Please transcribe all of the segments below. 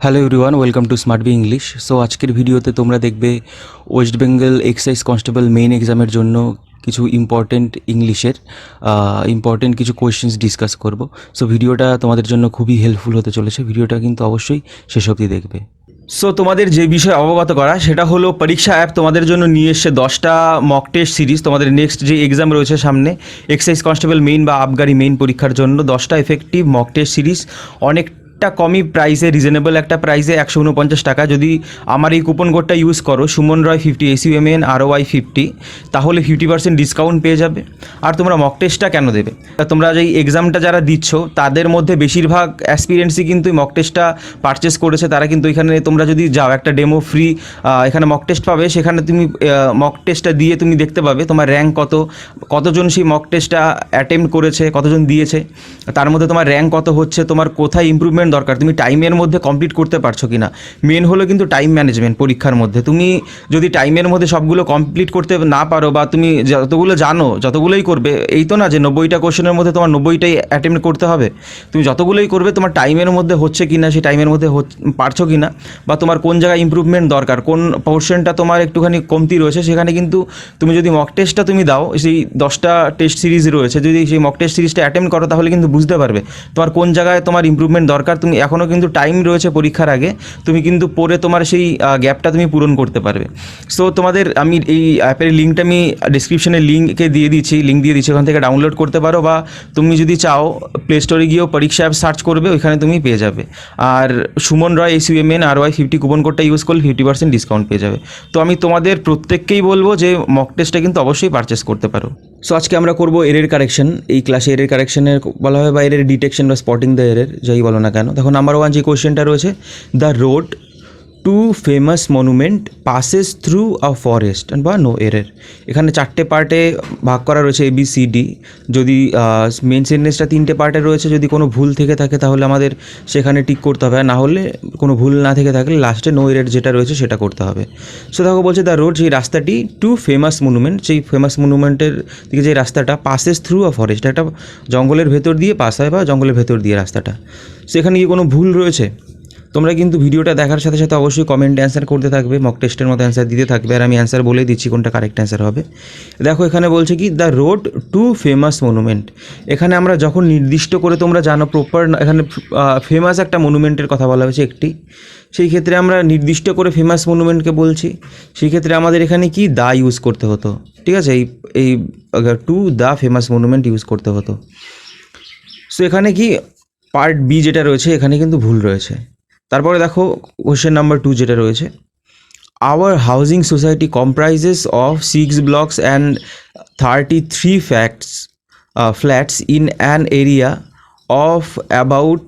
Hello everyone, welcome to smart be English. So আজকের ভিডিওতে তোমরা দেখবে West Bengal excise constable main এক্সামের জন্য কিছু ইম্পর্টেন্ট ইংলিশের ইম্পর্টেন্ট কিছু কোয়েশ্চেন্স ডিসকাস করব। সো ভিডিওটা তোমাদের জন্য খুবই হেল্পফুল হতে চলেছে, ভিডিওটা কিন্তু অবশ্যই শেষ অবধি দেখবে। সো তোমাদের যে বিষয়ে অবগত করা সেটা হলো পরীক্ষা অ্যাপ তোমাদের জন্য নিয়ে এসছে 10টা মক টেস্ট সিরিজ। তোমাদের নেক্সট যে এক্সাম রয়েছে সামনে এক্সাইজ কনস্টেবল মেইন বা আবগারি মেইন পরীক্ষার জন্য 10টা এফেক্টিভ মক টেস্ট সিরিজ অনেকটা কমই প্রাইসে, রিজনেবল একটা প্রাইসে 149 টাকা। যদি আমার এই কুপন কোডটা ইউজ করো সুমন রয় 50 SUMN ROY 50, তাহলে 50% ডিসকাউন্ট পেয়ে যাবে। আর তোমরা মক টেস্টটা কেন দেবে? তোমরা যেই এক্সামটা যারা দিচ্ছ তাদের মধ্যে বেশিরভাগ অ্যাসপিরেন্টসই কিন্তু মক টেস্টটা পারচেস করেছে। তারা কিন্তু এখানে তোমরা যদি যাও একটা ডেমো ফ্রি এখানে মক টেস্ট পাবে, সেখানে তুমি মক টেস্টটা দিয়ে তুমি দেখতে পাবে তোমার র্যাঙ্ক কতজন সেই মক টেস্টটা অ্যাটেম্প্ট করেছে, কতজন দিয়েছে, তার মধ্যে তোমার র্যাঙ্ক কত হচ্ছে, তোমার কোথায় ইমপ্রুভমেন্ট দরকার, তুমি টাইমের মধ্যে কমপ্লিট করতে পারছো কিনা। মেন হলো কিন্তু টাইম ম্যানেজমেন্ট পরীক্ষার মধ্যে। তুমি যদি টাইমের মধ্যে সবগুলো কমপ্লিট করতে না পারো, বা তুমি যতগুলো জানো যতগুলোই করবে, এই তো না যে 90টা কোশ্চেনের মধ্যে তোমার 90টাই অ্যাটেম্প্ট করতে হবে। তুমি যতগুলোই করবে তোমার টাইমের মধ্যে হচ্ছে কিনা, সেই টাইমের মধ্যে পারছো কিনা, বা তোমার কোন জায়গায় ইমপ্রুভমেন্ট দরকার, কোন পোর্শনটা তোমার একটুখানি কমতি রয়েছে, সেখানে কিন্তু তুমি যদি মক টেস্টটা তুমি দাও, সেই 10টা টেস্ট সিরিজ রয়েছে, যদি সেই মক টেস্ট সিরিজটা অ্যাটেম্প্ট করো তাহলে কিন্তু বুঝতে পারবে তোমার কোন জায়গায় তোমার ইমপ্রুভমেন্ট দরকার। তুমি এখনও কিন্তু টাইম রয়েছে পরীক্ষার আগে, তুমি কিন্তু পড়ে তোমার সেই গ্যাপটা তুমি পূরণ করতে পারবে। সো তোমাদের আমি এই অ্যাপের লিঙ্কটা আমি ডিসক্রিপশনে লিঙ্ক দিয়ে দিচ্ছি, ওখান থেকে ডাউনলোড করতে পারো, বা তুমি যদি চাও প্লে স্টোরে গিয়েও পরীক্ষা অ্যাপ সার্চ করবে, ওইখানে তুমি পেয়ে যাবে। আর সুমন রয় SUMN ROY 50 কুপন কোডটা ইউজ করলে 50% ডিসকাউন্ট পেয়ে যাবে। তো আমি তোমাদের প্রত্যেককেই বলবো যে মক টেস্টটা কিন্তু অবশ্যই পারচেস করতে পারো। সো আজকে আমরা করবো এরের কারেকশন। এই ক্লাসে এরের কারেকশনের বলা হয় বা এরের ডিটেকশন বা স্পটিং দ্য এরের, যাই বলো না কেন। দেখো নাম্বার 1 যে কোয়েশ্চেনটা রয়েছে, the road to famous monument passes through a forest বা নো এরের। এখানে 4টে পার্টে ভাগ করা রয়েছে ABCD। যদি মেন সেন্টেন্সটা 3টে পার্টে রয়েছে, যদি কোনো ভুল থেকে থাকে তাহলে আমাদের সেখানে টিক করতে হবে, না হলে কোনো ভুল না থেকে থাকলে লাস্টে নো এরের যেটা রয়েছে সেটা করতে হবে। সো দেখো বলছে দ্য রোড, সেই রাস্তাটি টু ফেমাস মনুমেন্ট, সেই ফেমাস মনুমেন্টের দিকে যে রাস্তাটা, পাসেস থ্রু আ ফরেস্ট, একটা জঙ্গলের ভেতর দিয়ে পাস হয় বা জঙ্গলের ভেতর দিয়ে রাস্তাটা। সেখানে কি কোনো ভুল রয়েছে? তোমরা কিন্তু ভিডিওটা দেখার সাথে সাথে অবশ্যই কমেন্টে অ্যান্সার করতে থাকবে, মক টেস্টের মতো অ্যান্সার দিতে থাকবে, আর আমি অ্যান্সার বলে দিচ্ছি কোনটা কারেক্ট অ্যান্সার হবে। দেখো এখানে বলছে কি the road to famous monument. এখানে আমরা যখন নির্দিষ্ট করে, তোমরা জানো প্রপার, এখানে ফেমাস একটা মনুমেন্টের কথা বলা হয়েছে একটি, সেই ক্ষেত্রে আমরা নির্দিষ্ট করে ফেমাস মনুমেন্টকে বলছি, সেই ক্ষেত্রে আমাদের এখানে কি দা ইউজ করতে হতো, ঠিক আছে, এই to the famous monument use করতে হতো। সো এখানে কি পার্ট বি যেটা রয়েছে এখানে কিন্তু ভুল রয়েছে। তারপরে দেখো কোয়েশ্চেন নাম্বার 2 যেটা রয়েছে, our housing society comprises of 6 blocks and 33 flats in an area of about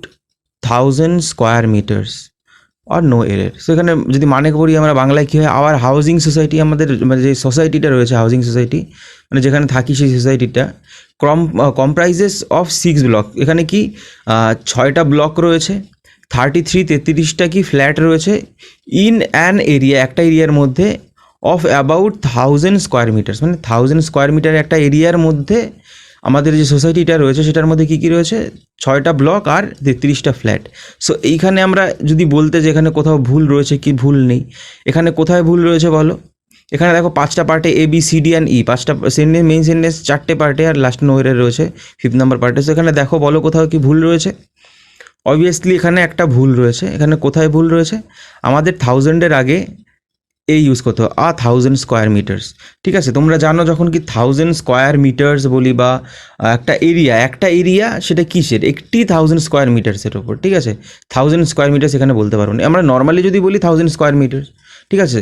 1000 square metres আর নো এরের। সো এখানে যদি মানে করি আমরা বাংলায় কী হয়, আওয়ার হাউজিং সোসাইটি, আমাদের মানে যে সোসাইটিটা রয়েছে হাউজিং সোসাইটি, মানে যেখানে থাকি সেই সোসাইটিটা কম্প্রাইজেস অফ 6 ব্লক, এখানে কি 6টা ব্লক রয়েছে, 33টা কি ফ্ল্যাট রয়েছে, ইন অ্যান এরিয়া, একটা এরিয়ার মধ্যে, অফ অ্যাবাউট 1000 স্কোয়ার মিটার্স, মানে 1000 স্কোয়ার মিটার একটা এরিয়ার মধ্যে আমাদের যে সোসাইটিটা রয়েছে সেটার মধ্যে কী কী রয়েছে, 6টা ব্লক আর 33টা ফ্ল্যাট। সো এইখানে আমরা যদি বলতে যে এখানে কোথাও ভুল রয়েছে কি ভুল নেই, এখানে কোথায় ভুল রয়েছে বলো। এখানে দেখো 5টা পার্টে ABCD অ্যান্ড E, 5টা সেন্টেন্স, মেইন সেন্টেন্স 4টে পার্টে, আর লাস্ট নো এরের রয়েছে 5 নম্বর পার্টে। সো এখানে দেখো বলো কোথাও কি ভুল রয়েছে। অবভিয়াসলি এখানে একটা ভুল রয়েছে। এখানে কোথায় ভুল রয়েছে, আমাদের 1000-এর আগে এই ইউজ করতে হবে 1000 স্কোয়ার মিটার্স। ঠিক আছে, তোমরা জানো যখন কি 1000 স্কোয়ার মিটার্স বলি, বা একটা এরিয়া সেটা কিসের, একটি 1000 স্কোয়ার মিটার্সের ওপর, ঠিক আছে, 1000 স্কোয়ার মিটার্স এখানে বলতে পারবো না। আমরা নর্মালি যদি বলি 1000 স্কোয়ার মিটার, ঠিক আছে,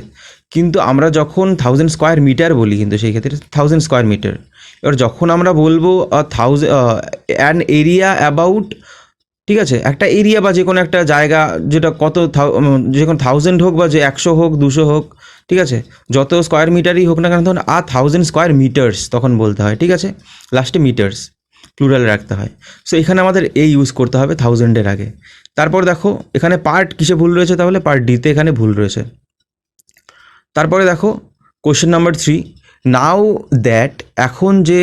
কিন্তু আমরা যখন 1000 স্কোয়ার মিটার বলি কিন্তু সেই ক্ষেত্রে 1000 স্কোয়ার মিটার। এবার যখন আমরা বলবো অ্যান এরিয়া অ্যাবাউট, ঠিক আছে, একটা এরিয়া বা যে কোনো একটা জায়গা যেটা যে কোনো 1000 হোক বা যে 100 হোক 200 হোক, ঠিক আছে, যত স্কোয়ার মিটারই হোক না কেন, তখন 1000 স্কোয়ার মিটার্স তখন বলতে হয়, ঠিক আছে, লাস্টে মিটার্স প্লুরাল রাখতে হয়। সো এখানে আমাদের এই ইউজ করতে হবে 1000-এর আগে। তারপর দেখো এখানে পার্ট কিসে ভুল রয়েছে, তাহলে পার্ট ডিতে এখানে ভুল রয়েছে। তারপরে দেখো কোশ্চেন নাম্বার 3, নাও দ্যাট, এখন যে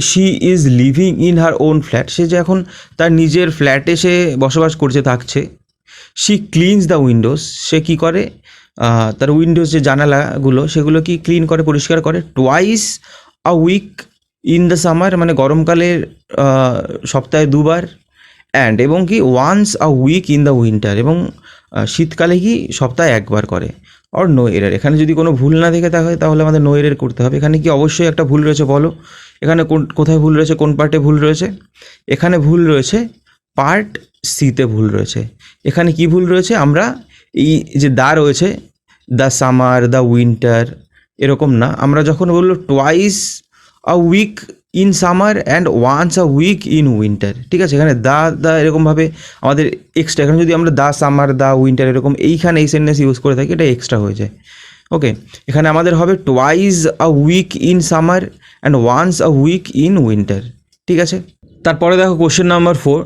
she is living in her own flat, সে যে এখন তার নিজের ফ্ল্যাটে সে বসবাস করছে থাকছে, শি ক্লিনস দ্য উইন্ডোজ, সে কী করে তার উইন্ডোজ যে জানালাগুলো সেগুলো কি ক্লিন করে, পরিষ্কার করে twice a week in the summer, মানে গরমকালের সপ্তাহে 2 বার, অ্যান্ড এবং কি once a week in the winter, এবং শীতকালে কি সপ্তাহে 1 বার করে। অর নো এরার, এখানে যদি কোনো ভুল না থেকে থাকে তাহলে আমাদের নো এরার করতে হবে। এখানে কি অবশ্যই একটা ভুল রয়েছে বলো, এখানে কোথায় ভুল রয়েছে, কোন পার্টে ভুল রয়েছে? এখানে ভুল রয়েছে পার্ট সিতে ভুল রয়েছে। এখানে কি ভুল রয়েছে, আমরা এই যে দা রয়েছে, দ্য সামার, দ্য উইন্টার, এরকম না, আমরা যখন বললো twice a week in summer and once a week in winter, ঠিক আছে, এখানে দা এরকমভাবে আমাদের এক্সট্রা, এখানে যদি আমরা দা সামার, দা উইন্টার এরকম এইখানে এই সেন্টেন্স ইউজ করে থাকি, এটা এক্সট্রা হয়ে যায়। ওকে, এখানে আমাদের হবে twice a week in summer and once a week in winter, ঠিক আছে। তারপরে দেখো question number 4,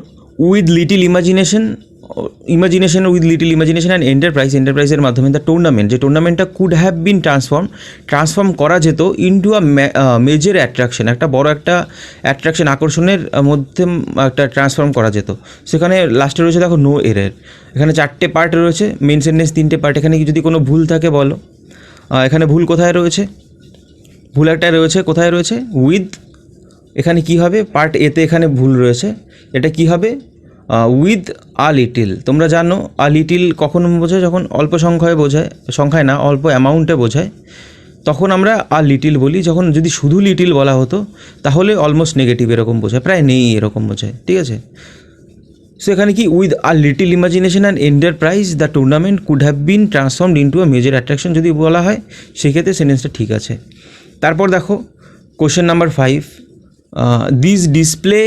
with little imagination with little imagination and এন্টারপ্রাইজের মাধ্যমে দ্য টুর্নামেন্ট, যে টুর্নামেন্টটা কুড হ্যাভ বিন ট্রান্সফর্ম করা যেত ইনটু আ মেজর অ্যাট্রাকশন, একটা বড় একটা অ্যাট্রাকশন, আকর্ষণের মধ্যে একটা ট্রান্সফর্ম করা যেত। সেখানে লাস্টে রয়েছে দেখো নো এরার, এখানে 4টে পার্ট রয়েছে, মেন সেন্টেন্স 3টে পার্ট, এখানে যদি কোনো ভুল থাকে বলো, এখানে ভুল কোথায় রয়েছে? ভুল একটা রয়েছে, কোথায় রয়েছে? উইথ, এখানে কি হবে, পার্ট এতে এখানে ভুল রয়েছে, এটা কি হবে? With a little. তোমরা জানো আ লিটিল কখন বোঝায়, যখন অল্প সংখ্যায় বোঝায়, সংখ্যায় না অল্প অ্যামাউন্টে বোঝায়, তখন আমরা আ লিটিল বলি। যখন যদি শুধু লিটিল বলা হতো তাহলে অলমোস্ট নেগেটিভ এরকম বোঝায়, প্রায় নেই এরকম বোঝায়, ঠিক আছে। সো এখানে কি with a little imagination and enterprise the tournament could have been transformed into a major attraction যদি বলা হয় সেক্ষেত্রে সেন্টেন্সটা ঠিক আছে। তারপর দেখো question number 5, this display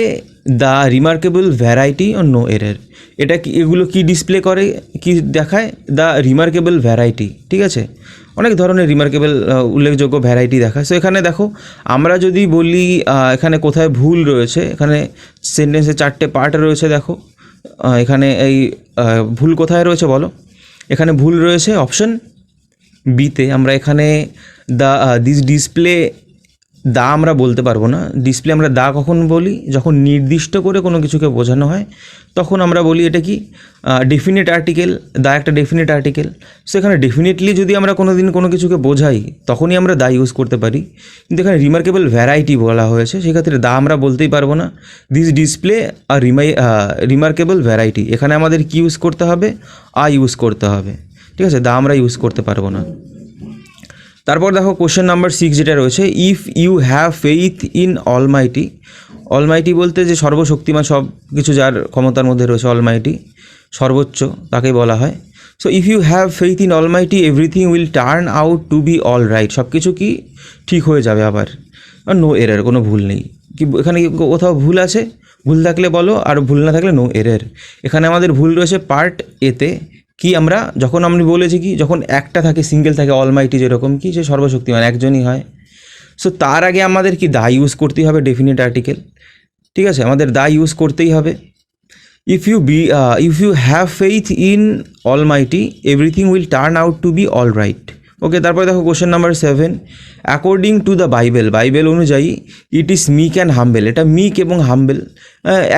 the remarkable variety or no error, এটা কি, এগুলো কি ডিসপ্লে করে, কি দেখায়? দ্য রিমার্কেবল ভ্যারাইটি, ঠিক আছে, অনেক ধরনের রিমার্কেবল উল্লেখযোগ্য ভ্যারাইটি দেখায়। সো এখানে দেখো আমরা যদি বলি এখানে কোথায় ভুল রয়েছে, এখানে সেন্টেন্সে 4টে পার্ট রয়েছে, দেখো এখানে এই ভুল কোথায় রয়েছে বলো? এখানে ভুল রয়েছে অপশন বিতে। আমরা এখানে দিস ডিসপ্লে দা আমরা বলতে পারবো না, ডিসপ্লে আমরা দা কখন বলি, যখন নির্দিষ্ট করে কোনো কিছুকে বোঝানো হয় তখন আমরা বলি এটা কি ডেফিনিট আর্টিকেল, দা একটা ডেফিনিট আর্টিকেল। সো এখানে ডেফিনেটলি যদি আমরা কোনো দিন কোনো কিছুকে বোঝাই তখনই আমরা দা ইউজ করতে পারি, কিন্তু এখানে রিমার্কেবল ভ্যারাইটি বলা হয়েছে সেক্ষেত্রে দা আমরা বলতেই পারবো না। This display are remarkable variety, এখানে আমাদের কি ইউজ করতে হবে? ইউজ করতে হবে, ঠিক আছে, দা আমরা ইউজ করতে পারবো না। তারপর দেখো কোশ্চেন নাম্বার 6 যেটা রয়েছে, if you have faith in almighty, almighty বলতে যে সর্বশক্তিমান, সব কিছু যার ক্ষমতার মধ্যে রয়েছে, অলমাইটি সর্বোচ্চ তাকেই বলা হয়। So if you have faith in almighty everything will turn out to be all right, সব কিছু কি ঠিক হয়ে যাবে আবার, নো এরার, কোনো ভুল নেই। কি এখানে কোথাও ভুল আছে? ভুল থাকলে বলো, আর ভুল না থাকলে নো এরার। এখানে আমাদের ভুল রয়েছে পার্ট এতে, কি আমরা যখন আমি বলেছি কি যখন একটা থাকে, সিঙ্গেল থাকে, অলমাইটি যেরকম কি যে সর্বশক্তিমান একজনই হয়, সো তার আগে আমাদের কি দা ইউজ করতেই হবে, ডেফিনিট আর্টিকেল, ঠিক আছে, আমাদের দা ইউজ করতেই হবে। If you have faith in almighty everything will turn out to be all right. Okay, তারপরে দেখো question number 7, according to the Bible অনুযায়ী it is meek and humble, এটা মিক এবং হাম্বেল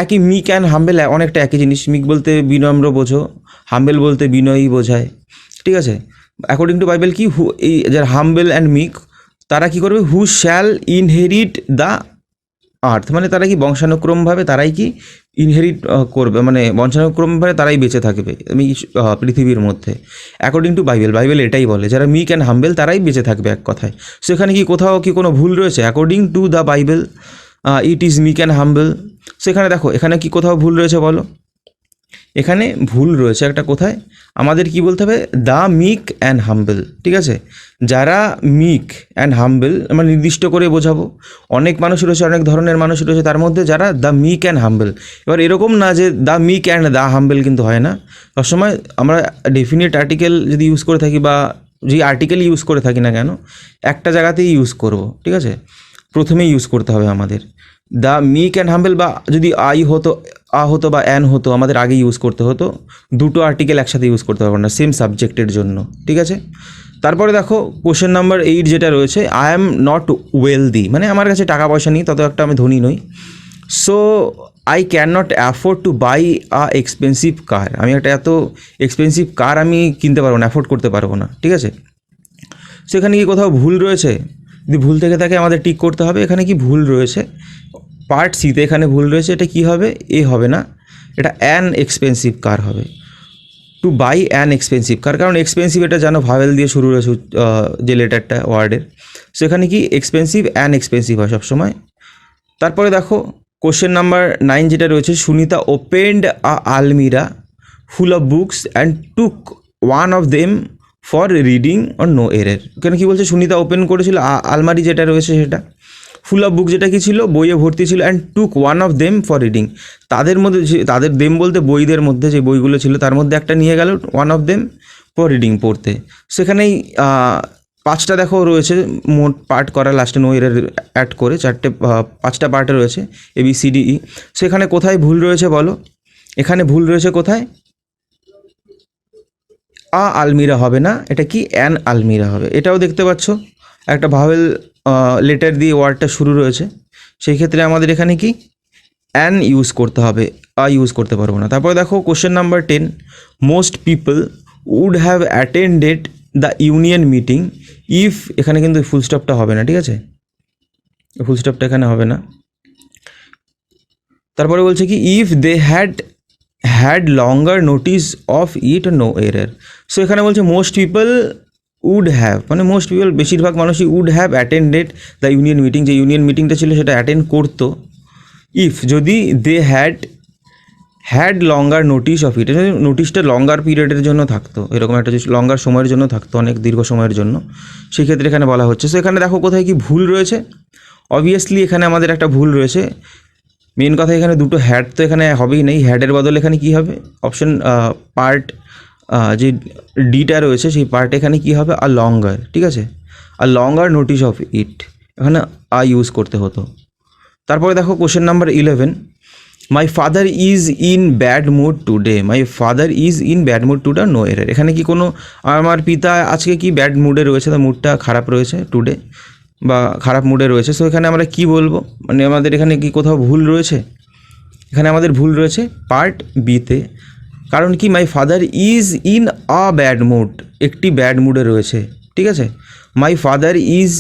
একই, মিক অ্যান্ড হাম্বেল অনেকটা একই জিনিস। মিক বলতে বিনম্র বোঝো, হাম্বেল বলতে বিনয়ী বোঝায়, ঠিক আছে। অ্যাকর্ডিং টু বাইবেল কি, এই যারা হাম্বেল অ্যান্ড মিক তারা কি করবে? হু শ্যাল ইনহেরিট দ্য আর্থ, মানে তারা কি বংশানুক্রমভাবে তারাই কি ইনহেরিট করবে, মানে বংশানুক্রমভাবে তারাই বেঁচে থাকবে পৃথিবীর মধ্যে। অ্যাকর্ডিং টু বাইবেল এটাই বলে, যারা মিক অ্যান্ড হাম্বেল তারাই বেঁচে থাকবে এক কথায়। সেখানে কি কোথাও কি কোনো ভুল রয়েছে? According to the Bible it is meek and humble. সেখানে দেখো এখানে কি কোথাও ভুল রয়েছে বলো? এখানে ভুল রয়েছে একটা, কোথায়? আমাদের কি বলতে হবে? দ্য মিক অ্যান্ড হাম্বেল, ঠিক আছে, যারা মিক অ্যান্ড হাম্বেল আমরা নির্দিষ্ট করে বোঝাবো। অনেক মানুষ রয়েছে, অনেক ধরনের মানুষ রয়েছে, তার মধ্যে যারা দ্য মিক অ্যান্ড হাম্বেল। এবার এরকম না যে the meek and the humble, কিন্তু হয় না সবসময়। আমরা ডেফিনিট আর্টিকেল যদি ইউজ করে থাকি বা যে আর্টিকেল ইউজ করে থাকি না কেন, একটা জায়গাতেই ইউজ করব, ঠিক আছে, প্রথমেই ইউজ করতে হবে আমাদের দ্য মিক অ্যান্ড হাম্বেল। বা যদি হতো বা অ্যান হতো, আমাদের আগে ইউজ করতে হতো। দুটো আর্টিকেল একসাথে ইউজ করতে পারবো না সেম সাবজেক্টের জন্য, ঠিক আছে। তারপরে দেখো কোশ্চেন নাম্বার 8 যেটা রয়েছে, আই অ্যাম নট ওয়েলদি, মানে আমার কাছে টাকা পয়সা নেই, তত একটা আমি ধনী নই। So I can not afford to buy a expensive car, আমি একটা এত এক্সপেন্সিভ কার আমি কিনতে পারবো না, অ্যাফোর্ড করতে পারবো না, ঠিক আছে। সেখানে কি কোথাও ভুল রয়েছে? যদি ভুল থেকে থাকে আমাদের টিক করতে হবে। এখানে কি ভুল রয়েছে? পার্ট সিতে এখানে ভুল রয়েছে, এটা কি হবে? এ হবে না, এটা অ্যান এক্সপেন্সিভ কার হবে। টু বাই অ্যান এক্সপেন্সিভ কার, কারণ এক্সপেন্সিভ এটা জানো ভাওয়েল দিয়ে শুরু রয়েছে যে লেটারটা ওয়ার্ডের, সেখানে কি এক্সপেন্সিভ অ্যান এক্সপেন্সিভ হয় সবসময়। তারপরে দেখো কোশ্চেন নাম্বার 9 যেটা রয়েছে, Sunita opened a almirah full of books and took one of them for reading or no error. এখানে কী বলছে? সুনিতা ওপেন করেছিল আলমারি যেটা রয়েছে সেটা, ফুল অফ বুক যেটা কি ছিল, বইয়ে ভর্তি ছিল, and took one of them for reading, তাদের মধ্যে তাদের দেম বলতে বইদের মধ্যে যে বইগুলো ছিল তার মধ্যে একটা নিয়ে গেল one of them for reading, পড়তে। সেখানেই 5টা দেখো রয়েছে মোট পার্ট করা, লাস্টে নো এরর অ্যাড করে 5টা পার্টে রয়েছে ABCDE। সেখানে কোথায় ভুল রয়েছে বলো? এখানে ভুল রয়েছে কোথায়? আলমিরা হবে না, এটা কি অ্যান আলমিরা হবে। এটাও দেখতে পাচ্ছ একটা ভাওয়েল লেটার দিয়ে ওয়ার্ডটা শুরু রয়েছে, সেই ক্ষেত্রে আমাদের এখানে কি অ্যান ইউজ করতে হবে, ইউজ করতে পারবো না। তারপরে দেখো question number 10, most people would have attended the union meeting if, এখানে কিন্তু ফুল স্টপটা হবে না, ঠিক আছে, ফুল স্টপটা এখানে হবে না। তারপরে বলছে কি if they had longer notice of it no error. So এখানে বলছে মোস্ট পিপল উড হ্যাভ, মানে মোস্ট পিপল বেশিরভাগ মানুষই would have attended the union meeting, যে ইউনিয়ন মিটিংটা ছিল সেটা অ্যাটেন্ড করতো, ইফ যদি they had longer notice of it, নোটিশটা লঙ্গার পিরিয়ডের জন্য থাকতো, এরকম একটা লঙ্গার সময়ের জন্য থাকতো, অনেক দীর্ঘ সময়ের জন্য, সেই ক্ষেত্রে এখানে বলা হচ্ছে। সো এখানে দেখো কোথায় কি ভুল রয়েছে। অবভিয়াসলি এখানে আমাদের একটা ভুল রয়েছে। মেন কথা এখানে দুটো হ্যাড তো এখানে হবেই নেই, হ্যাডের বদলে এখানে কি হবে? অপশন পার্ট যে ডিটা রয়েছে সেই পার্ট এখানে কি হবে? আ লঙ্গার, ঠিক আছে, আ লঙ্গার নোটিস অফ ইট, এখানে ইউজ করতে হতো। তারপরে দেখো question number 11, my father is in bad mood today, my father is in bad mood today no error. এখানে কি কোনো আমার পিতা আজকে কি ব্যাড মুডে রয়েছে, তার মুডটা খারাপ রয়েছে টুডে, বা খারাপ মুডে রয়েছে। সো এখানে আমরা কি বলবো? মানে আমাদের এখানে কি কোথাও ভুল রয়েছে? এখানে আমাদের ভুল রয়েছে পার্ট বিতে, কারণ কি my father is in a bad mood, একটি ব্যাড মুডে রয়েছে, ঠিক আছে। My father is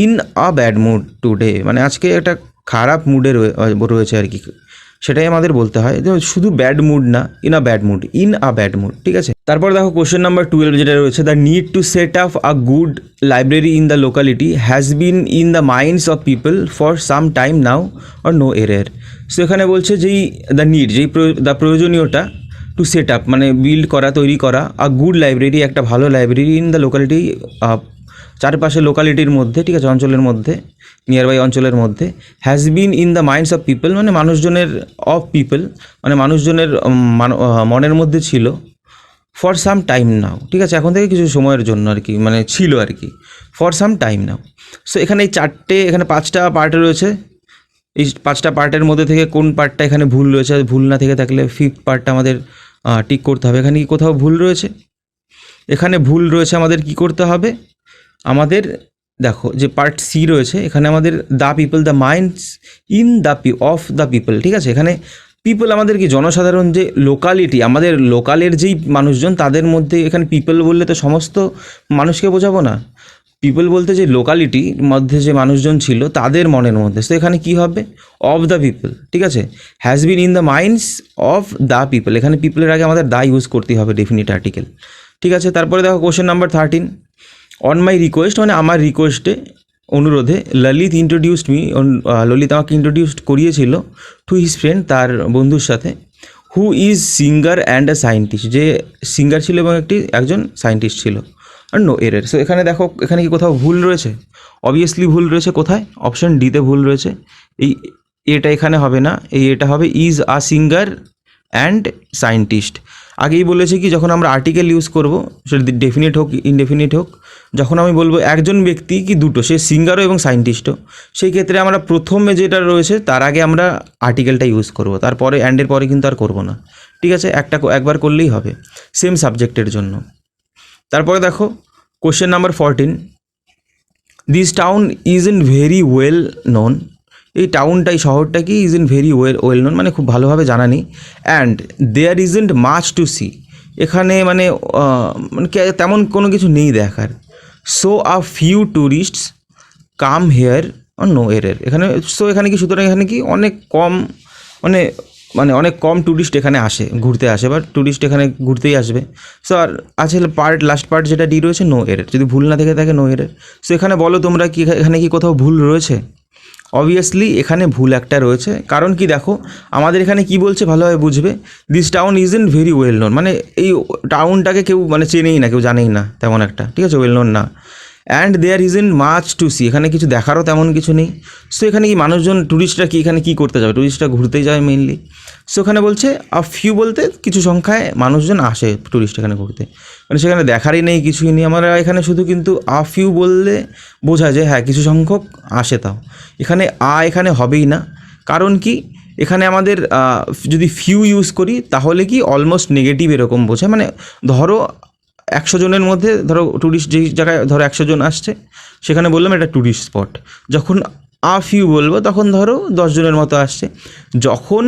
in a bad mood today, মানে আজকে একটা খারাপ মুডে রয়েছে আর কি, সেটাই আমাদের বলতে হয়, যে শুধু ব্যাড মুড না, in a bad mood, in a bad mood, ঠিক আছে। তারপর দেখো কোশ্চেন নাম্বার 12 যেটা রয়েছে, the need to set up a good library in the locality has been in the minds of people for some time now or no error. So এখানে বলছে যেই the need, যেই দ্য প্রয়োজনীয়তা, to set up মানে build করা, তৈরি করা, আ good library, একটা ভালো লাইব্রেরি, ইন দ্য লোকালিটি, চারপাশে লোকালিটির মধ্যে, ঠিক আছে, অঞ্চলের মধ্যে, নিয়ারবাই অঞ্চলের মধ্যে, has been in the minds of people মানে মানুষজনের, অফ পিপল মানে মানুষজনের মনের মধ্যে ছিল, ফর সাম টাইম নাও, ঠিক আছে, এখন থেকে কিছু সময়ের জন্য আর কি, মানে ছিল আর কি, for some time now. So এখানে এই এখানে 5টা পার্ট রয়েছে, এই 5টা পার্টের মধ্যে থেকে কোন পার্টটা এখানে ভুল রয়েছে? ভুল না থেকে থাকলে 5th পার্টটা আমাদের টিক করতে হবে। এখানে কি কোথাও ভুল রয়েছে? এখানে ভুল রয়েছে, আমাদের কি করতে হবে? আমাদের দেখো যে পার্ট সি রয়েছে, এখানে আমাদের the people, the minds in the of the people, ঠিক আছে। এখানে পিপল আমাদের কি জনসাধারণ, যে লোকালিটি, আমাদের লোকালের যেই মানুষজন তাদের মধ্যে, এখানে পিপল বললে তো সমস্ত মানুষকে বোঝাবো না, পিপল বলতে যে লোকালিটির মধ্যে যে মানুষজন ছিল তাদের মনের মধ্যে। তো এখানে কি হবে? অফ দ্য পিপল, ঠিক আছে, has been in the minds of the people, এখানে পিপলের আগে আমাদের দা ইউজ করতে হবে, ডেফিনিট আর্টিকেল, ঠিক আছে। তারপরে দেখো question number 13, on my request মানে আমার রিকোয়েস্টে, অনুরোধে, ললিত ইন্ট্রোডিউসড মি, ললিত আমাকে ইন্ট্রোডিউস করিয়েছিল টু হিজ ফ্রেন্ড, তার বন্ধুর সাথে, who is singer and a scientist, যে সিঙ্গার ছিল এবং একজন সায়েন্টিস্ট ছিল, আর নো এরর। সো এখানে দেখো এখানে কি কোথাও ভুল রয়েছে? অবভিয়াসলি ভুল রয়েছে, কোথায়? অপশন ডিতে ভুল রয়েছে, এই এটা এখানে হবে না, এটা হবে is a singer and scientist. আগেই বলেছি কি যখন আমরা আর্টিকেল ইউজ করব, সেটা ডেফিনিট হোক ইনডেফিনিট হোক, যখন আমি বলবো একজন ব্যক্তি কি দুটো, সে সিঙ্গারও এবং সায়েন্টিস্টও, সেই ক্ষেত্রে আমরা প্রথমে যেটা রয়েছে তার আগে আমরা আর্টিকেলটা ইউজ করব, তারপরে অ্যান্ডের পরে কিন্তু আর করব না, ঠিক আছে, একবার করলেই হবে সেম সাবজেক্টের জন্য। তারপরে দেখো question number 14, this town is in very well known এই টাউনটা, এই শহরটা কি is in very well known, মানে খুব ভালোভাবে জানা নেই। And there isn't much to see, এখানে মানে মানে তেমন কোনো কিছু নেই দেখার। So a few tourists come here on no error, এখানে সো এখানে কি সুতরাং এখানে কি অনেক কম মানে মানে অনেক কম ট্যুরিস্ট এখানে আসে, ঘুরতে আসে, বা ট্যুরিস্ট এখানে ঘুরতেই আসবে। সো আর আছে লাস্ট পার্ট যেটা ডি রয়েছে নো এরের, যদি ভুল না থেকে থাকে নো এরের। সো এখানে বলো তোমরা কি এখানে কি কোথাও ভুল রয়েছে? অবভিয়াসলি এখানে ভুল একটা রয়েছে, কারণ কি দেখো আমাদের এখানে কি বলছে ভালোভাবে বুঝবে, this town is in very well known, মানে এই টাউনটাকে কেউ মানে চেনেই না, কেউ জানেই না তেমন একটা, ঠিক আছে, ওয়েল নোন না। And there is in much to see, এখানে কিছু দেখারও তেমন কিছু নেই। সো এখানে কি মানুষজন, ট্যুরিস্টরা কি এখানে কী করতে যাবে? ট্যুরিস্টরা ঘুরতেই যায় মেইনলি। সো এখানে বলছে আ ফিউ বলতে কিছু সংখ্যায় মানুষজন আসে ট্যুরিস্ট এখানে ঘুরতে, মানে সেখানে দেখারই নেই, কিছুই নেই। আমরা এখানে শুধু কিন্তু আ ফিউ বললে বোঝায় যে হ্যাঁ কিছু সংখ্যক আসে, তাও এখানে এখানে হবেই না। কারণ কি এখানে আমাদের যদি ফিউ ইউজ করি তাহলে কি অলমোস্ট নেগেটিভ এরকম বোঝায়, মানে ধরো 100 জনের মধ্যে ধরো ট্যুরিস্ট যেই জায়গায় ধরো 100 জন আসছে, সেখানে বললাম এটা ট্যুরিস্ট স্পট। যখন আ ফিউ বলবো তখন ধরো 10 জনের মতো আসছে। যখন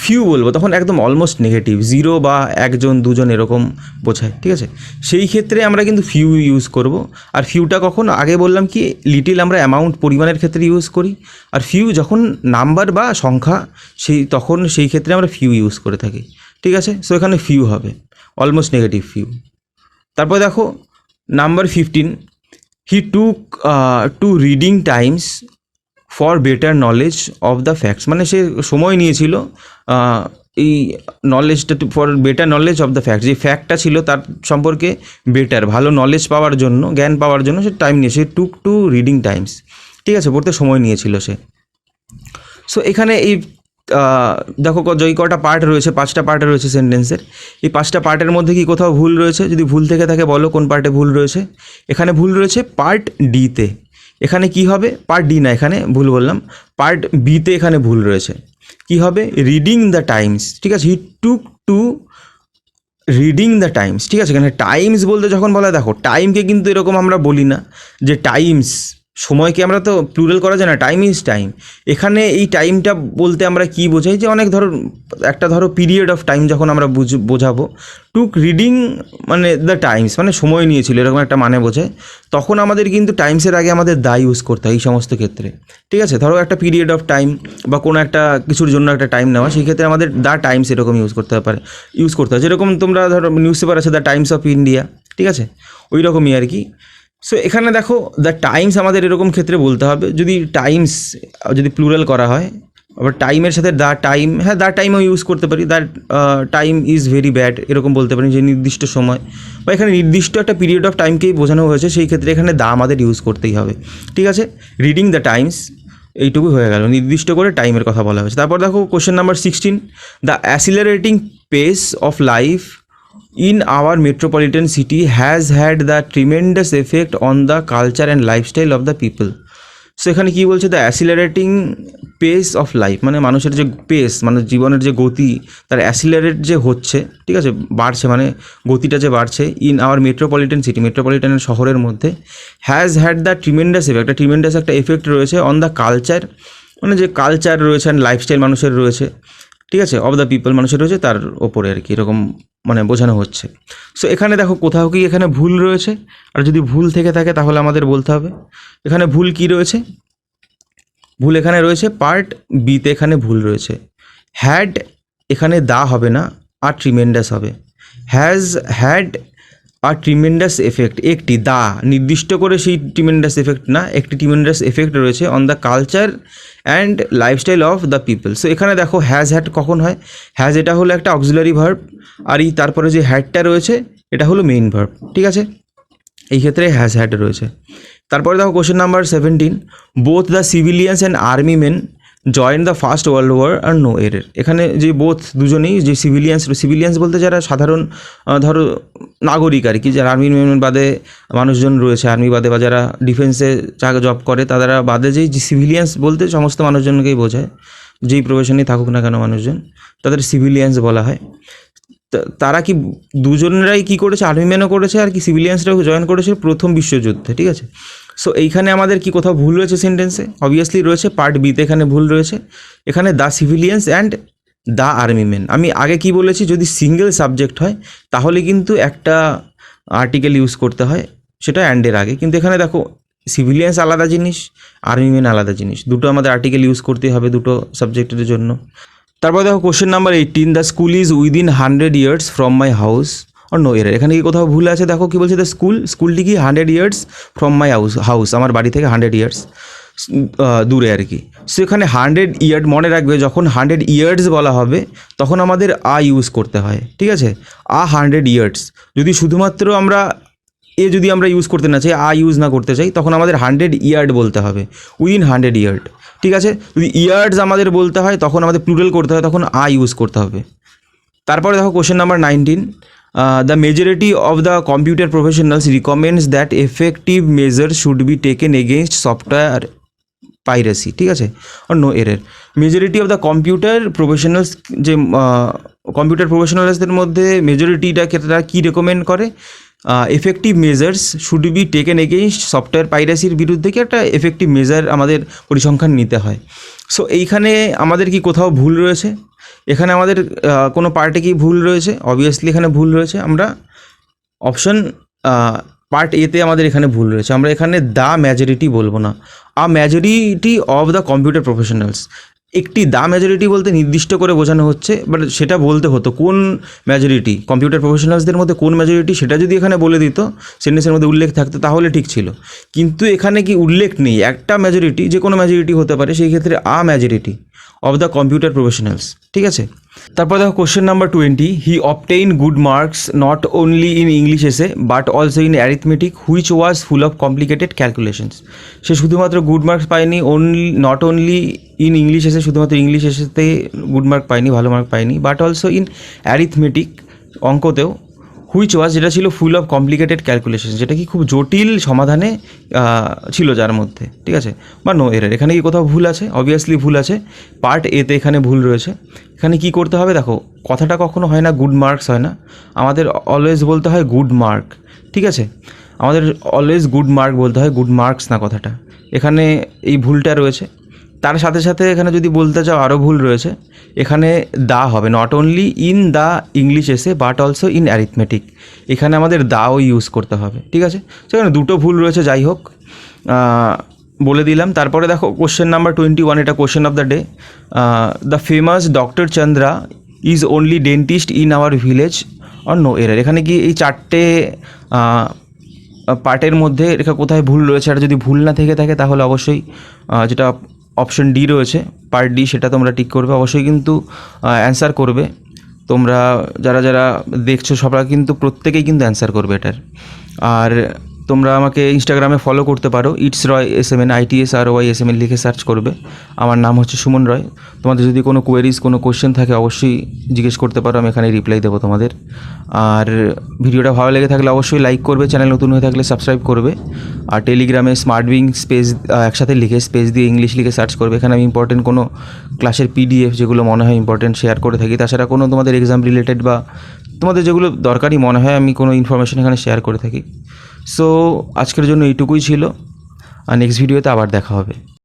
ফিউ বলবো তখন একদম অলমোস্ট নেগেটিভ, 0 বা 1 জন 2 জন এরকম বোঝায়, ঠিক আছে। সেই ক্ষেত্রে আমরা কিন্তু ফিউ ইউজ করব। আর ফিউটা কখন, আগে বললাম কি লিটিল আমরা অ্যামাউন্ট পরিমাণের ক্ষেত্রে ইউজ করি, আর ফিউ যখন নাম্বার বা সংখ্যা তখন সেই ক্ষেত্রে আমরা ফিউ ইউজ করে থাকি, ঠিক আছে। সো এখানে ফিউ হবে, অলমোস্ট নেগেটিভ ফিউ। তারপর দেখো number 15, he took to reading times for better knowledge of the facts, মানে সে সময় নিয়েছিল এই নলেজটা for better knowledge of the facts, যে ফ্যাক্টটা ছিল তার সম্পর্কে বেটার ভালো নলেজ পাওয়ার জন্য, জ্ঞান পাওয়ার জন্য সে টাইম নিয়ে, সে টুক টু রিডিং টাইমস, ঠিক আছে, পড়তে সময় নিয়েছিল সে। সো এখানে এই দেখো যেই কটা পার্ট রয়েছে, 5টা পার্ট রয়েছে সেন্টেন্সের, এই 5টা পার্টের মধ্যে কি কোথাও ভুল রয়েছে? যদি ভুল থেকে থাকে বলো কোন পার্টে ভুল রয়েছে। এখানে ভুল রয়েছে পার্ট ডিতে। এখানে কি হবে? পার্ট ডি না, এখানে ভুল বললাম, পার্ট বিতে এখানে ভুল রয়েছে। কি হবে? রিডিং দ্য টাইমস, ঠিক আছে, হি took to reading the Times, ঠিক আছে। এখানে টাইমস বলতে যখন বলা, দেখো টাইমকে কিন্তু এরকম আমরা বলি না যে টাইমস, সময়কে আমরা তো প্লুরাল করা যায় না, টাইম ইজ টাইম। এখানে এই টাইমটা বলতে আমরা কি বোঝাই, যে অনেক ধরো একটা ধরো পিরিয়ড অফ টাইম যখন আমরা বোঝাবো, টুক রিডিং মানে দ্য টাইমস মানে সময় নিয়েছিল এরকম একটা মানে বোঝায়, তখন আমাদের কিন্তু টাইমসের আগে আমাদের দা ইউজ করতে হয় এই সমস্ত ক্ষেত্রে, ঠিক আছে। ধরো একটা পিরিয়ড অফ টাইম বা কোনো একটা কিছুর জন্য একটা টাইম নেওয়া, সেই ক্ষেত্রে আমাদের দ্য টাইমস এরকম ইউজ করতে হয়। যেরকম তোমরা ধরো নিউজ পেপার আছে দ্য টাইমস অফ ইন্ডিয়া, ঠিক আছে, ওই রকমই আর কি। সো এখানে দেখো দ্য টাইমস আমাদের এরকম ক্ষেত্রে বলতে হবে, যদি টাইমস যদি প্লুরাল করা হয়, আবার টাইমের সাথে দ্য টাইম, হ্যাঁ দ্য টাইমও ইউজ করতে পারি, the time is very bad এরকম বলতে পারি, যে নির্দিষ্ট সময় বা এখানে নির্দিষ্ট একটা পিরিয়ড অফ টাইমকেই বোঝানো হয়েছে, সেই ক্ষেত্রে এখানে দা আমাদের ইউজ করতেই হবে, ঠিক আছে। রিডিং দ্য টাইমস এইটুকু হয়ে গেল, নির্দিষ্ট করে টাইমের কথা বলা হয়েছে। তারপর দেখো question number 16, the accelerating pace of life in our metropolitan city has had the tremendous effect on the culture and lifestyle of the people. So এখানে কী বলছে? The accelerating pace of life, মানে মানুষের যে পেস, মানে জীবনের যে গতি, তার অ্যাসিলারেট যে হচ্ছে, ঠিক আছে, বাড়ছে, মানে গতিটা যে বাড়ছে, ইন আওয়ার মেট্রোপলিটন সিটি, মেট্রোপলিটনের শহরের মধ্যে, has had the tremendous effect, একটা ট্রিমেন্ডাস একটা এফেক্ট রয়েছে অন দ্য কালচার, মানে যে কালচার রয়েছে অ্যান্ড লাইফস্টাইল মানুষের রয়েছে, ঠিক আছে, অফ দ্য পিপল মানুষের রয়েছে তার ওপরে আর কি, এরকম মানে বোঝানো হচ্ছে। সো এখানে দেখো কোথাও কি এখানে ভুল রয়েছে, আর যদি ভুল থেকে থাকে তাহলে আমাদের বলতে হবে। এখানে ভুল কি রয়েছে? ভুল এখানে রয়েছে পার্ট বিতে, এখানে ভুল রয়েছে, হ্যাড এখানে দা হবে না, আর ট্রিমেন্ডাস হবে। Has had a tremendous effect, একটি দা নির্দিষ্ট করে সেই ট্রিমেন্ডাস এফেক্ট না, একটি ট্রিমেন্ডাস এফেক্ট রয়েছে on the culture and lifestyle of the people. So এখানে দেখো হ্যাজ হ্যাড কখন হয়? হ্যাজ এটা হলো একটা অক্সিলারি ভার্ব, আর এই তারপরে যে হ্যাডটা রয়েছে এটা হলো মেইন ভার্ব, ঠিক আছে, এই ক্ষেত্রে হ্যাজ হ্যাড রয়েছে। তারপরে দেখো question number 17, both the civilians and army men join the first world war আর নো এরের। এখানে যে বোথ দুজনেই, যে সিভিলিয়ান্স বলতে যারা সাধারণ ধরো নাগরিক আর কি, যারা আর্মি মেন বাদে মানুষজন রয়েছে, আর্মি বাদে বা যারা ডিফেন্সে জব করে তারা বাদে, যেই সিভিলিয়ান্স বলতে সমস্ত মানুষজনকেই বোঝায়, যেই প্রফেশনেই থাকুক না কেন মানুষজন, তাদের সিভিলিয়ান্স বলা হয়। তারা কি দুজনেরাই কি করেছে? আর্মি ম্যানও করেছে আর কি সিভিলিয়ান্সরাও জয়েন করেছে প্রথম বিশ্বযুদ্ধে, ঠিক আছে। সো এইখানে আমাদের কি কোথাও ভুল রয়েছে সেন্টেন্সে? অবভিয়াসলি রয়েছে, পার্ট বিতে এখানে ভুল রয়েছে। এখানে the civilians and the army men. আমি আগে কি বলেছি, যদি সিঙ্গেল সাবজেক্ট হয় তাহলে কিন্তু একটা আর্টিকেল ইউজ করতে হয়, সেটা অ্যান্ডের আগে। কিন্তু এখানে দেখো সিভিলিয়ানস আলাদা জিনিস, আর্মি মেন আলাদা জিনিস, দুটো আমাদের আর্টিকেল ইউজ করতে হবে দুটো সাবজেক্টের জন্য। তারপর দেখো question number 18, the school is within 100 years from my house or no error. এখানে কি কোথাও ভুল আছে? দেখো কি বলছে, দ্য স্কুলটি কি 100 ইয়ার্স ফ্রম মাই হাউস, আমার বাড়ি থেকে 100 ইয়ার্স দূরে আর কি। সো এখানে 100 ইয়ার, মনে রাখবে যখন 100 ইয়ার্স বলা হবে তখন আমাদের ইউজ করতে হয়, ঠিক আছে? 100 ইয়ার্স। যদি শুধুমাত্র আমরা যদি আমরা ইউজ করতে না চাই, ইউজ না করতে চাই, তখন আমাদের 100 ইয়ার্ড বলতে হবে, উইদিন 100 ইয়ার্ড, ঠিক আছে? যদি ইয়ার্ডস আমাদের বলতে হয় তখন আমাদের প্লুরাল করতে হয়, তখন ইউজ করতে হবে। তারপরে দেখো question number 19, the majority of the computer professionals recommends that effective measure should be taken against software piracy, ঠিক আছে? আর no error. Majority of the computer professionals, যে কম্পিউটার প্রফেশনালসদের মধ্যে মেজরিটিটাকে তারা কী রেকমেন্ড করে? Effective measures should be taken against software পাইরেসির বিরুদ্ধে কি একটা এফেক্টিভ মেজার আমাদের পরিসংখ্যান নিতে হয়। সো এইখানে আমাদের কি কোথাও ভুল রয়েছে? এখানে আমাদের কোনো পার্টে কি ভুল রয়েছে? অবভিয়াসলি এখানে ভুল রয়েছে। আমরা অপশন পার্ট এতে আমাদের এখানে ভুল রয়েছে। আমরা এখানে দ্য মেজরিটি বলবো না, majority of the computer professionals. একটি দ্য মেজরিটি বলতে নির্দিষ্ট করে বোঝানো হচ্ছে, বাট সেটা বলতে হতো কোন মেজরিটি, কম্পিউটার প্রফেশনালসদের মধ্যে কোন মেজরিটি, সেটা যদি এখানে বলে দিত, সেন্টেন্সের মধ্যে উল্লেখ থাকতো, তাহলে ঠিক ছিল। কিন্তু এখানে কি উল্লেখ নেই, একটা মেজরিটি, যে কোনো মেজরিটি হতে পারে, সেই ক্ষেত্রে majority of the computer professionals, ঠিক আছে? তারপর দেখো question number 20, he obtain good marks not only in English essay but also in arithmetic which was full of complicated calculations. সে শুধুমাত্র গুড মার্কস পায়নি, not only in English essay, শুধুমাত্র English এসেতে good mark পায়নি, ভালো mark পায়নি, but also in arithmetic, অঙ্কতেও, which was, যেটা ছিল ফুল অফ কমপ্লিকেটেড ক্যালকুলেশন, যেটা কি খুব জটিল সমাধানে ছিল যার মধ্যে, ঠিক আছে? বা নো এরার। এখানে কি কোথাও ভুল আছে? অবভিয়াসলি ভুল আছে, পার্ট এতে এখানে ভুল রয়েছে। এখানে কি করতে হবে? দেখো কথাটা কখনো হয় না গুড মার্কস হয় না, আমাদের অলওয়েজ বলতে হয় গুড মার্ক, ঠিক আছে? আমাদের অলওয়েজ গুড মার্ক বলতে হয়, গুড মার্কস না কথাটা। এখানে এই ভুলটা রয়েছে। তার সাথে সাথে এখানে যদি বলতে চাও আরও ভুল রয়েছে, এখানে দা হবে, not only in the English essay but also in arithmetic, এখানে আমাদের দাও ইউজ করতে হবে, ঠিক আছে? সেখানে দুটো ভুল রয়েছে, যাই হোক বলে দিলাম। তারপরে দেখো কোশ্চেন নাম্বার 21, এটা question of the day, the famous doctor Chandra is only dentist in our village or no error. এখানে কি এই চারটে পার্টের মধ্যে এটা কোথায় ভুল রয়েছে? আর যদি ভুল না থেকে থাকে তাহলে অবশ্যই যেটা অপশন ডি রয়েছে, পার্ট ডি, সেটা তোমরা টিক করবে, অবশ্যই কিন্তু অ্যান্সার করবে। তোমরা যারা যারা দেখছো সবাই কিন্তু প্রত্যেকেই কিন্তু অ্যান্সার করবে এটার। আর তোমরা আমাকে ইনস্টাগ্রামে ফলো করতে পারো, it's Roy SMN, ITSROY SMN লিখে সার্চ করবে। আমার নাম হচ্ছে সুমন রয়। তোমাদের যদি কোনো কোয়েরিজ, কোনো কোশ্চেন থাকে অবশ্যই জিজ্ঞেস করতে পারো, আমি এখানে রিপ্লাই দেবো তোমাদের। আর ভিডিওটা ভালো লেগে থাকলে অবশ্যই লাইক করবে, চ্যানেল নতুন হয়ে থাকলে সাবস্ক্রাইব করবে। আর টেলিগ্রামে স্মার্টবিং স্পেস একসাথে লিখে স্পেস দিয়ে ইংলিশ লিখে সার্চ করবে। এখানে আমি ইম্পর্টেন্ট কোনো ক্লাসের PDF যেগুলো মনে হয় ইম্পর্টেন্ট শেয়ার করে থাকি। তাছাড়া কোনো তোমাদের এক্সাম রিলেটেড বা তোমাদের যেগুলো দরকারি মনে হয় আমি কোনো ইনফরমেশন এখানে শেয়ার করে থাকি। সো আজকের জন্য এইটুকুই ছিল, আর নেক্সট ভিডিওতে আবার দেখা হবে।